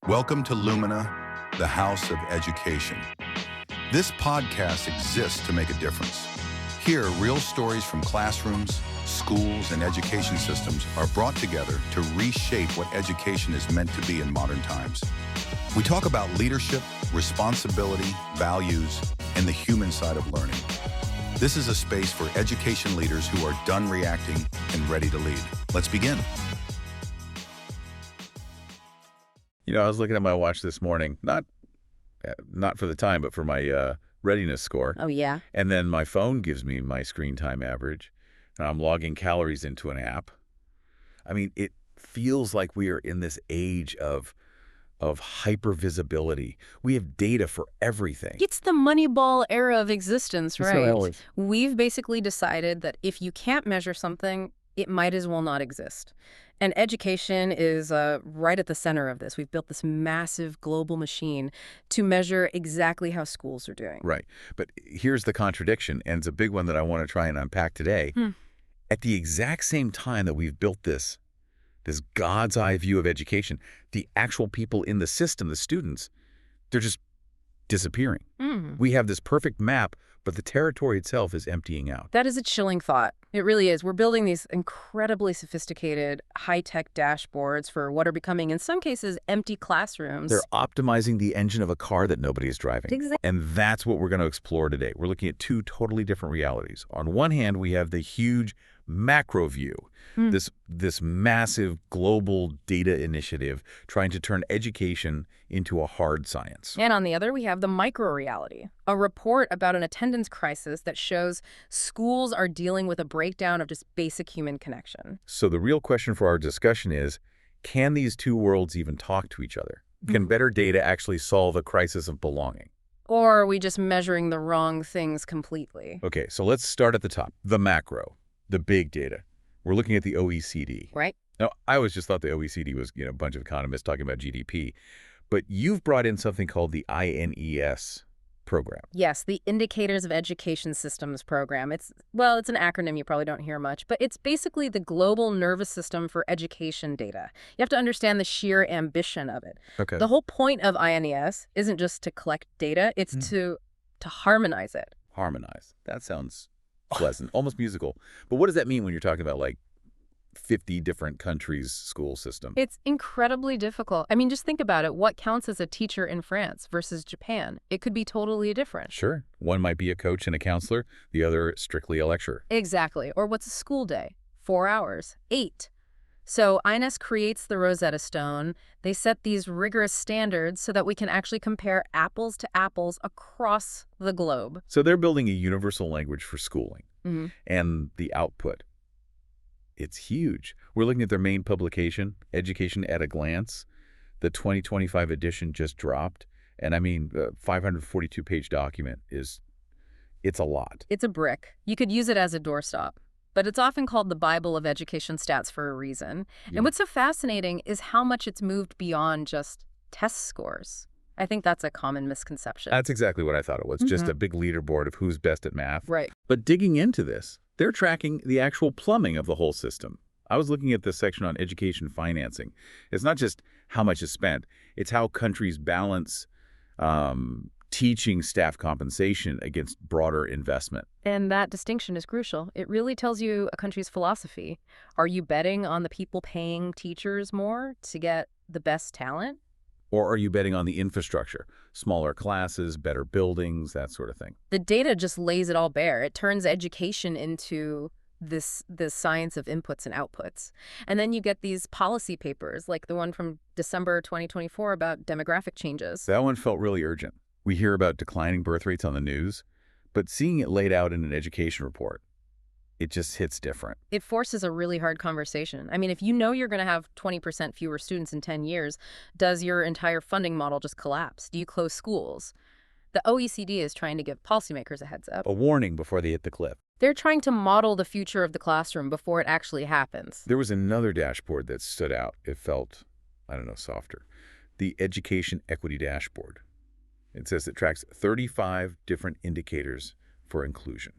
Welcome to Lumina, the House of Education. This podcast exists to make a difference. Here, real stories from classrooms, schools, and education systems are brought together to reshape what education is meant to be in modern times. We talk about leadership, responsibility, values, and the human side of learning. This is a space for education leaders who are done reacting and ready to lead. Let's begin. I was looking at my watch this morning, not for the time, but for my readiness score. Oh, yeah? And then my phone gives me my screen time average, and I'm logging calories into an app. I mean, it feels like we are in this age of hyper-visibility. We have data for everything. It's the Moneyball era of existence, right? Really. We've basically decided that if you can't measure something, it might as well not exist. And education is right at the center of this. We've built this massive global machine to measure exactly how schools are doing. Right. But here's the contradiction, and it's a big one that I want to try and unpack today. At the exact same time that we've built this God's eye view of education, the actual people in the system, the students, they're just disappearing. We have this perfect map, but the territory itself is emptying out. That is a chilling thought. It really is. We're building these incredibly sophisticated, high-tech dashboards for what are becoming, in some cases, empty classrooms. They're optimizing the engine of a car that nobody is driving. Exactly. And that's what we're going to explore today. We're looking at two totally different realities. On one hand, we have the huge macro view, this massive global data initiative trying to turn education into a hard science. And on the other, we have the micro-reality, a report about an attendance crisis that shows schools are dealing with a breakdown of just basic human connection. So the real question for our discussion is, can these two worlds even talk to each other? Can better data actually solve a crisis of belonging? Or are we just measuring the wrong things completely? Okay, so let's start at the top, the macro, the big data. We're looking at the OECD. Right. Now, I always just thought the OECD was, a bunch of economists talking about GDP. But you've brought in something called the INES program. Yes, the Indicators of Education Systems program. It's an acronym you probably don't hear much, but it's basically the global nervous system for education data. You have to understand the sheer ambition of it. Okay. The whole point of INES isn't just to collect data, it's to harmonize it. Harmonize. That sounds pleasant, almost musical. But what does that mean when you're talking about, 50 different countries' school system? It's incredibly difficult. I mean, just think about it. What counts as a teacher in France versus Japan? It could be totally different. Sure. One might be a coach and a counselor, the other strictly a lecturer. Exactly. Or what's a school day? 4 hours, 8. So INES creates the Rosetta Stone. They set these rigorous standards so that we can actually compare apples to apples across the globe. So they're building a universal language for schooling. And the output, it's huge. We're looking at their main publication, Education at a Glance. The 2025 edition just dropped. And I mean, the 542-page document it's a lot. It's a brick. You could use it as a doorstop. But it's often called the Bible of education stats for a reason. Yeah. And what's so fascinating is how much it's moved beyond just test scores. I think that's a common misconception. That's exactly what I thought it was, just a big leaderboard of who's best at math. Right. But digging into this, they're tracking the actual plumbing of the whole system. I was looking at this section on education financing. It's not just how much is spent, it's how countries balance teaching staff compensation against broader investment. And that distinction is crucial. It really tells you a country's philosophy. Are you betting on the people paying teachers more to get the best talent? Or are you betting on the infrastructure? Smaller classes, better buildings, that sort of thing. The data just lays it all bare. It turns education into this science of inputs and outputs. And then you get these policy papers, like the one from December 2024 about demographic changes. That one felt really urgent. We hear about declining birth rates on the news, but seeing it laid out in an education report, it just hits different. It forces a really hard conversation. I mean, if you know you're going to have 20% fewer students in 10 years, does your entire funding model just collapse? Do you close schools? The OECD is trying to give policymakers a heads up. A warning before they hit the cliff. They're trying to model the future of the classroom before it actually happens. There was another dashboard that stood out. It felt, softer. The Education Equity Dashboard. It says it tracks 35 different indicators for inclusion.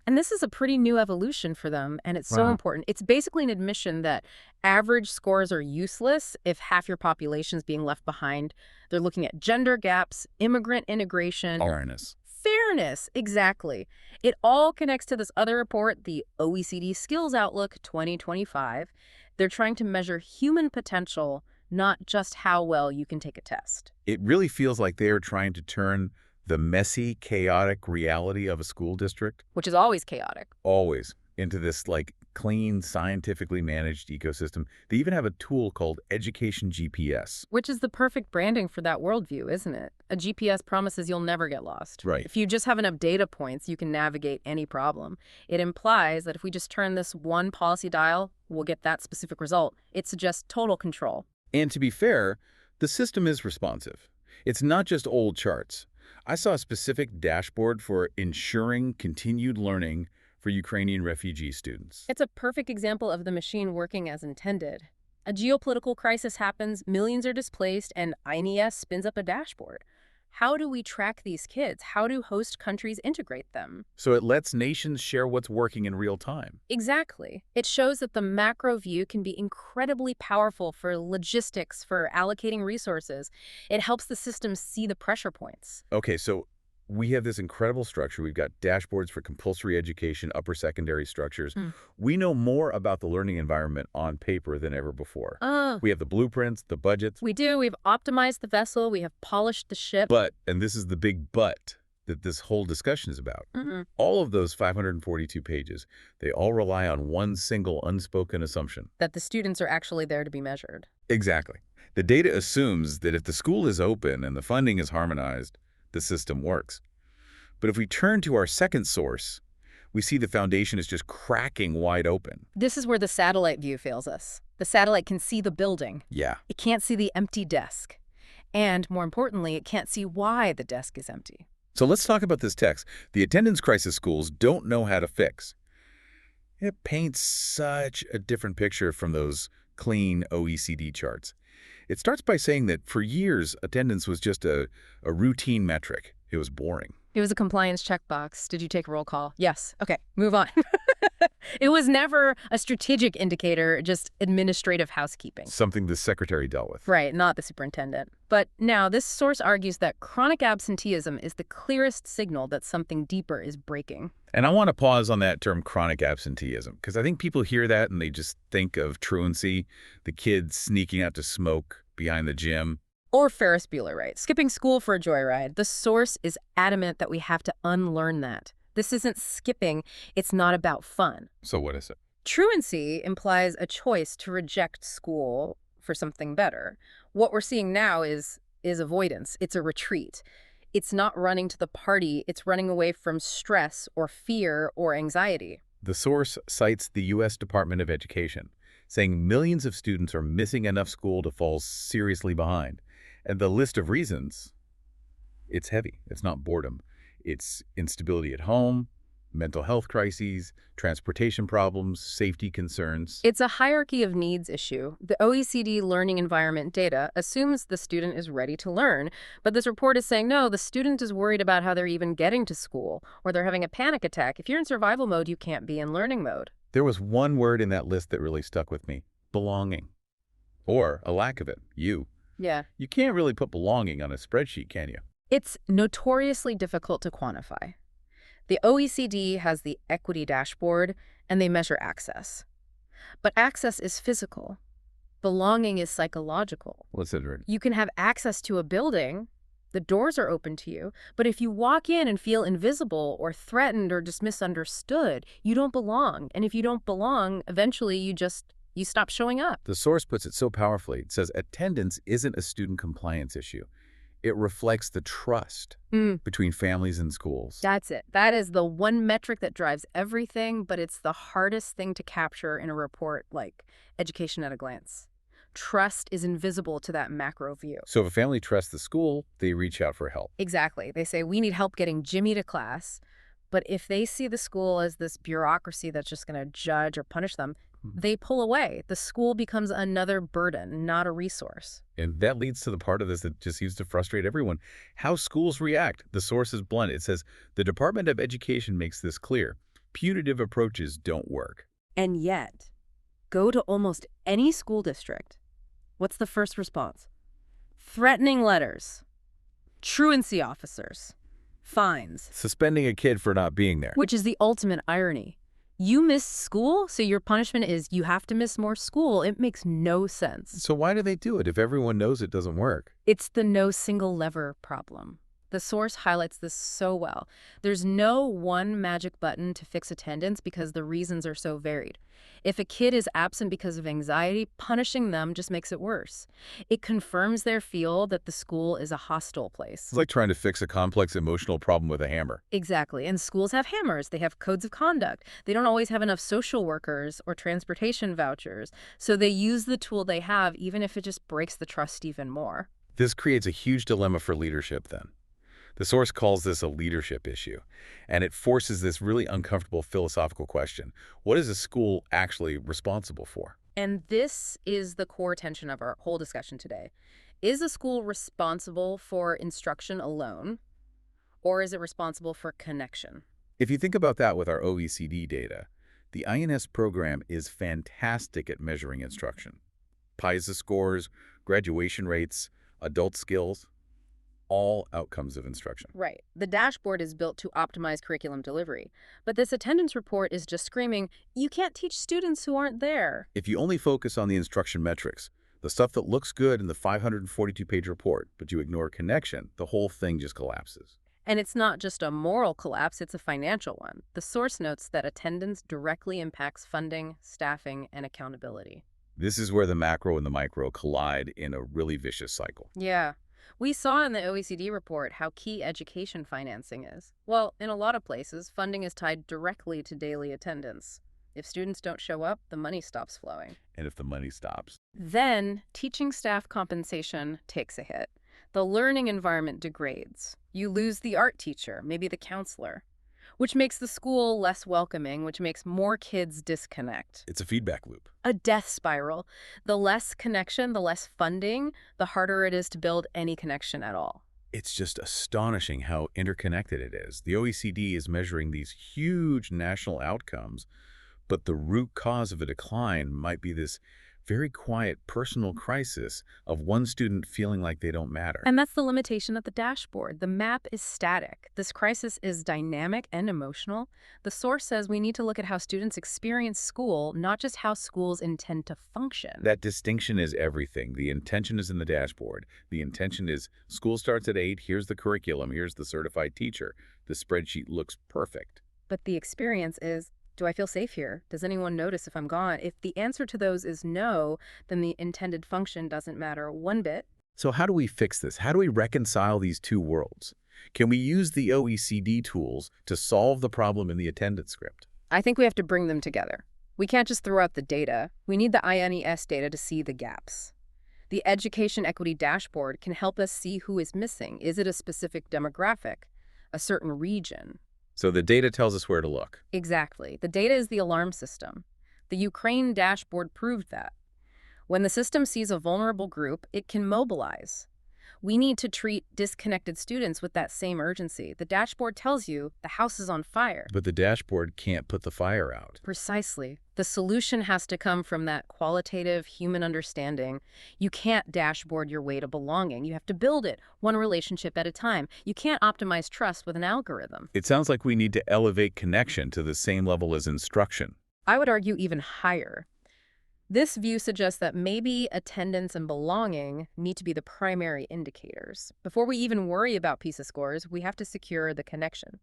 And this is a pretty new evolution for them, and it's so Wow. important. It's basically an admission that average scores are useless if half your population is being left behind. They're looking at gender gaps, immigrant integration, Awareness. fairness, exactly. It all connects to this other report, the OECD Skills Outlook 2025. They're trying to measure human potential, not just how well you can take a test. It really feels like they are trying to turn the messy, chaotic reality of a school district Which is always chaotic. always into this like clean, scientifically managed ecosystem. They even have a tool called Education GPS. Which is the perfect branding for that worldview, isn't it? A GPS promises you'll never get lost. Right. If you just have enough data points, you can navigate any problem. It implies that if we just turn this one policy dial, we'll get that specific result. It suggests total control. And to be fair, the system is responsive. It's not just old charts. I saw a specific dashboard for ensuring continued learning for Ukrainian refugee students. It's a perfect example of the machine working as intended. A geopolitical crisis happens, millions are displaced, and NCES spins up a dashboard. How do we track these kids? How do host countries integrate them? So it lets nations share what's working in real time. Exactly. It shows that the macro view can be incredibly powerful for logistics, for allocating resources. It helps the system see the pressure points. Okay, so we have this incredible structure. We've got dashboards for compulsory education, upper secondary structures. We know more about the learning environment on paper than ever before. We have the blueprints, the budgets. We do. We've optimized the vessel. We have polished the ship. But, and this is the big but that this whole discussion is about, all of those 542 pages, they all rely on one single unspoken assumption. That the students are actually there to be measured. Exactly. The data assumes that if the school is open and the funding is harmonized, the system works. But if we turn to our second source, we see the foundation is just cracking wide open. This is where the satellite view fails us. The satellite can see the building. Yeah. It can't see the empty desk. And more importantly, it can't see why the desk is empty. So let's talk about this text. The attendance crisis schools don't know how to fix. It paints such a different picture from those clean OECD charts. It starts by saying that for years, attendance was just a routine metric. It was boring. It was a compliance checkbox. Did you take a roll call? Yes. Okay, move on. It was never a strategic indicator, just administrative housekeeping. Something the secretary dealt with. Right, not the superintendent. But now this source argues that chronic absenteeism is the clearest signal that something deeper is breaking. And I want to pause on that term chronic absenteeism, because I think people hear that and they just think of truancy, the kids sneaking out to smoke behind the gym. Or Ferris Bueller, right? Skipping school for a joyride. The source is adamant that we have to unlearn that. This isn't skipping. It's not about fun. So what is it? Truancy implies a choice to reject school for something better. What we're seeing now is avoidance. It's a retreat. It's not running to the party. It's running away from stress or fear or anxiety. The source cites the U.S. Department of Education, saying millions of students are missing enough school to fall seriously behind. And the list of reasons, it's heavy. It's not boredom. It's instability at home, mental health crises, transportation problems, safety concerns. It's a hierarchy of needs issue. The OECD learning environment data assumes the student is ready to learn, but this report is saying, no, the student is worried about how they're even getting to school, or they're having a panic attack. If you're in survival mode, you can't be in learning mode. There was one word in that list that really stuck with me: belonging. Or a lack of it, you. Yeah. You can't really put belonging on a spreadsheet, can you? It's notoriously difficult to quantify. The OECD has the equity dashboard, and they measure access. But access is physical. Belonging is psychological. What's it? You can have access to a building. The doors are open to you. But if you walk in and feel invisible or threatened or just misunderstood, you don't belong. And if you don't belong, eventually you stop showing up. The source puts it so powerfully. It says attendance isn't a student compliance issue. It reflects the trust between families and schools. That's it. That is the one metric that drives everything, but it's the hardest thing to capture in a report like Education at a Glance. Trust is invisible to that macro view. So if a family trusts the school, they reach out for help. Exactly. They say, we need help getting Jimmy to class. But if they see the school as this bureaucracy that's just going to judge or punish them, they pull away. The school becomes another burden, not a resource. And that leads to the part of this that just seems to frustrate everyone. How schools react. The source is blunt. It says, the Department of Education makes this clear. punitive approaches don't work. And yet, go to almost any school district. What's the first response? Threatening letters, truancy officers, fines. Suspending a kid for not being there. Which is the ultimate irony. You missed school, so your punishment is you have to miss more school. It makes no sense. So why do they do it if everyone knows it doesn't work? It's the no single lever problem. The source highlights this so well. There's no one magic button to fix attendance because the reasons are so varied. If a kid is absent because of anxiety, punishing them just makes it worse. It confirms their feel that the school is a hostile place. It's like trying to fix a complex emotional problem with a hammer. Exactly. And schools have hammers. They have codes of conduct. They don't always have enough social workers or transportation vouchers. So they use the tool they have, even if it just breaks the trust even more. This creates a huge dilemma for leadership then. The source calls this a leadership issue, and it forces this really uncomfortable philosophical question. What is a school actually responsible for? And this is the core tension of our whole discussion today. Is a school responsible for instruction alone, or is it responsible for connection? If you think about that with our OECD data, the INS program is fantastic at measuring instruction. PISA scores, graduation rates, adult skills, all outcomes of instruction. Right. The dashboard is built to optimize curriculum delivery. But this attendance report is just screaming, you can't teach students who aren't there. If you only focus on the instruction metrics, the stuff that looks good in the 542-page report, but you ignore connection, the whole thing just collapses. And it's not just a moral collapse, it's a financial one. The source notes that attendance directly impacts funding, staffing, and accountability. This is where the macro and the micro collide in a really vicious cycle. Yeah. We saw in the OECD report how key education financing is. Well, in a lot of places, funding is tied directly to daily attendance. If students don't show up, the money stops flowing. And if the money stops? Then, teaching staff compensation takes a hit. The learning environment degrades. You lose the art teacher, maybe the counselor, which makes the school less welcoming, which makes more kids disconnect. It's a feedback loop. A death spiral. The less connection, the less funding, the harder it is to build any connection at all. It's just astonishing how interconnected it is. The OECD is measuring these huge national outcomes, but the root cause of a decline might be this very quiet personal crisis of one student feeling like they don't matter. And that's the limitation of the dashboard. The map is static. This crisis is dynamic and emotional. The source says we need to look at how students experience school, not just how schools intend to function. That distinction is everything. The intention is in the dashboard. The intention is school starts at 8, here's the curriculum, here's the certified teacher. The spreadsheet looks perfect. But the experience is, do I feel safe here? Does anyone notice if I'm gone? If the answer to those is no, then the intended function doesn't matter one bit. So how do we fix this? How do we reconcile these two worlds? Can we use the OECD tools to solve the problem in the attendance script? I think we have to bring them together. We can't just throw out the data. We need the NCES data to see the gaps. The Education Equity Dashboard can help us see who is missing. Is it a specific demographic, a certain region? So the data tells us where to look. Exactly. The data is the alarm system. The Ukraine dashboard proved that. When the system sees a vulnerable group, it can mobilize. We need to treat disconnected students with that same urgency. The dashboard tells you the house is on fire. But the dashboard can't put the fire out. Precisely. The solution has to come from that qualitative human understanding. You can't dashboard your way to belonging. You have to build it, one relationship at a time. You can't optimize trust with an algorithm. It sounds like we need to elevate connection to the same level as instruction. I would argue even higher. This view suggests that maybe attendance and belonging need to be the primary indicators. Before we even worry about PISA scores, we have to secure the connection.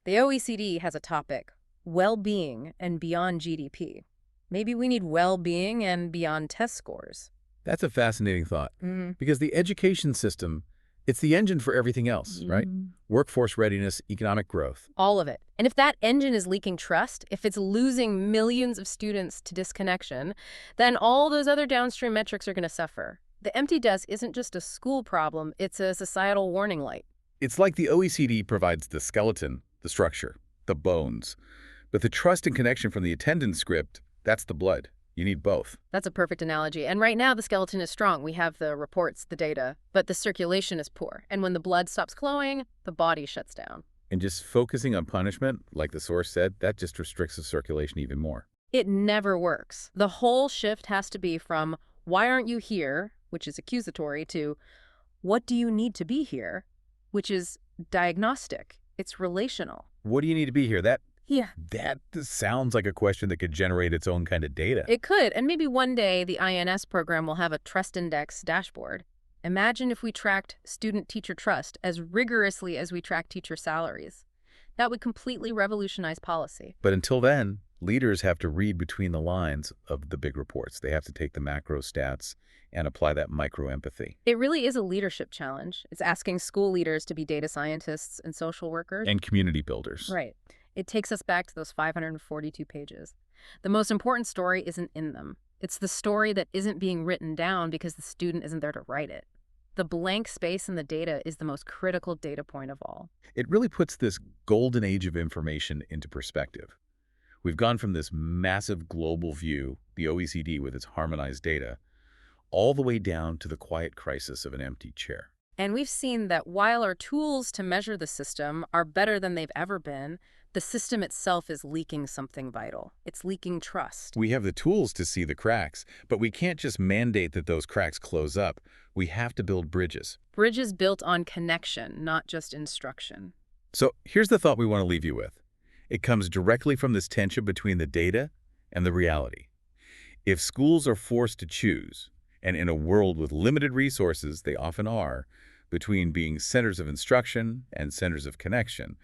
The OECD has a topic, well-being and beyond GDP. Maybe we need well-being and beyond test scores. That's a fascinating thought, because the education system, it's the engine for everything else, right? Workforce readiness, economic growth. All of it. And if that engine is leaking trust, if it's losing millions of students to disconnection, then all those other downstream metrics are going to suffer. The empty desk isn't just a school problem, it's a societal warning light. It's like the OECD provides the skeleton, the structure, the bones. But the trust and connection from the attendance script, that's the blood. You need both. That's a perfect analogy. And right now, the skeleton is strong. We have the reports, the data, but the circulation is poor. And when the blood stops flowing, the body shuts down. And just focusing on punishment, like the source said, that just restricts the circulation even more. It never works. The whole shift has to be from, why aren't you here, which is accusatory, to, what do you need to be here, which is diagnostic. It's relational. What do you need to be here? That Yeah. sounds like a question that could generate its own kind of data. It could, and maybe one day the INS program will have a trust index dashboard. Imagine if we tracked student-teacher trust as rigorously as we track teacher salaries. That would completely revolutionize policy. But until then, leaders have to read between the lines of the big reports. They have to take the macro stats and apply that micro empathy. It really is a leadership challenge. It's asking school leaders to be data scientists and social workers. And community builders. Right. It takes us back to those 542 pages. The most important story isn't in them. It's the story that isn't being written down because the student isn't there to write it. The blank space in the data is the most critical data point of all. It really puts this golden age of information into perspective. We've gone from this massive global view, the OECD with its harmonized data, all the way down to the quiet crisis of an empty chair. And we've seen that while our tools to measure the system are better than they've ever been, the system itself is leaking something vital. It's leaking trust. We have the tools to see the cracks, but we can't just mandate that those cracks close up. We have to build bridges. Bridges built on connection, not just instruction. So here's the thought we want to leave you with. It comes directly from this tension between the data and the reality. If schools are forced to choose, and in a world with limited resources, they often are, between being centers of instruction and centers of connection,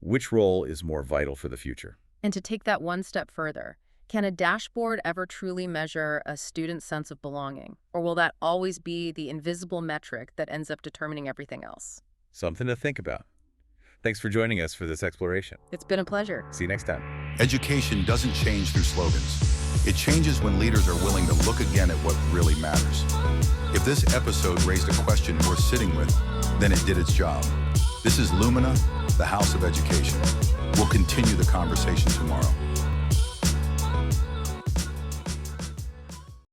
which role is more vital for the future? And to take that one step further, can a dashboard ever truly measure a student's sense of belonging? Or will that always be the invisible metric that ends up determining everything else? Something to think about. Thanks for joining us for this exploration. It's been a pleasure. See you next time. Education doesn't change through slogans. It changes when leaders are willing to look again at what really matters. If this episode raised a question worth sitting with, then it did its job. This is Lumina, the House of Education. We'll continue the conversation tomorrow.